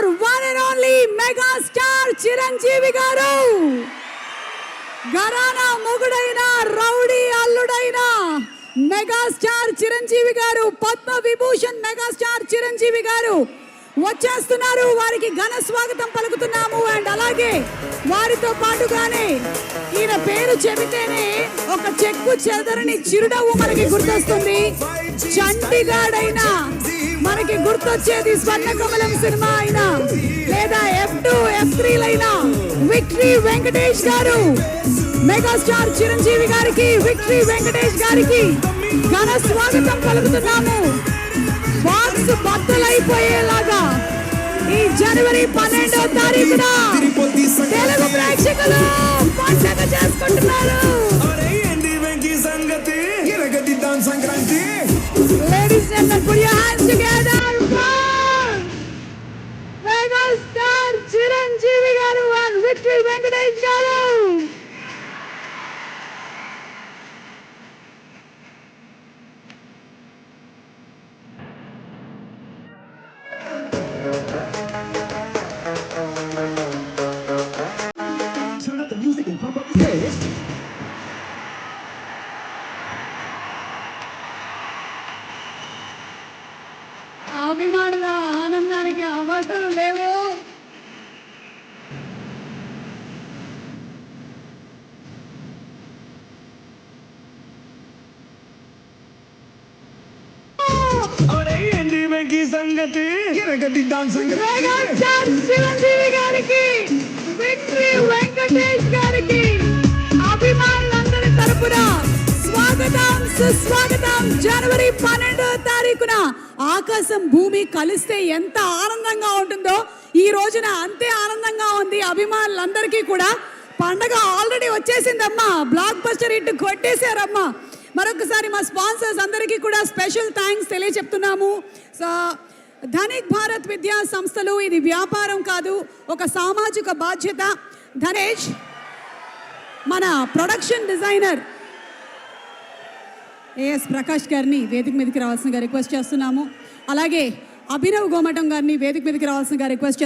our one and only mega star Chiranjeevi గారు, gharana మొగుడైన rowdy అల్లుడైన megastar Chiranjeevi గారు, Padma Vibhushan megastar Chiranjeevi గారు వచ్చేస్తున్నారు. వారికి ఘన స్వాగతం పలుకుతున్నాము. అండ్ అలాగే వారితో పాటుగానే ఈయన పేరు చెబితేనే ఒక చెక్కు చెదరని చిరునవ్వు మనకి గుర్తొస్తుంది. చండీగఢ్ అయినా మనకి గుర్తొచ్చేది స్వర్ణకమలం సినిమా అయినా లేదా F2 F3 లైనా విక్టరీ వెంకటేష్ గారు, మెగాస్టార్ చిరంజీవి గారికి, విక్టరీ వెంకటేష్ గారికి ఘన స్వాగతం పలుకుతున్నాము. బాక్స్ బద్దలైపోయేలాగా ఈ జనవరి 12వ తారీఖున తెలుగు ప్రేక్షకులు పండుగ చేసుకుంటున్నారు. Ladies and gentlemen, put your hands together for megastar Chiranjeevi గారు and విక్టరీ వెంకటేష్ గారు. Turn up the music and pump up the stage. అభిమానుల ఆనందానికి అవసరం లేవు. సంగతి మెగాస్టార్ చిరంజీవి గారికి, విక్టరీ వెంకటేష్ గారికి అభిమానులందరి తరపున స్వాగతం, సుస్వాగతం. జనవరి 12వ తారీఖున ఆకాశం భూమి కలిస్తే ఎంత ఆనందంగా ఉంటుందో ఈ రోజున అంతే ఆనందంగా ఉంది అభిమానులందరికీ కూడా. పండగ ఆల్రెడీ వచ్చేసిందమ్మా, బ్లాక్ బస్టర్ హిట్ కొట్టేశారమ్మా. మరొకసారి మా స్పాన్సర్స్ అందరికీ కూడా స్పెషల్ థ్యాంక్స్ తెలియచెప్తున్నాము. సో ధనిక్ భారత్ విద్యా సంస్థలు ఇది వ్యాపారం కాదు, ఒక సామాజిక బాధ్యత. ధనేష్ మన ప్రొడక్షన్ డిజైనర్ AS ప్రకాష్ గారిని వేదిక మీదకి రావాల్సిందిగా రిక్వెస్ట్ చేస్తున్నాము. అలాగే అభినవ్ గోమటం గారిని వేదిక మీదకి రావాల్సిందిగా రిక్వెస్ట్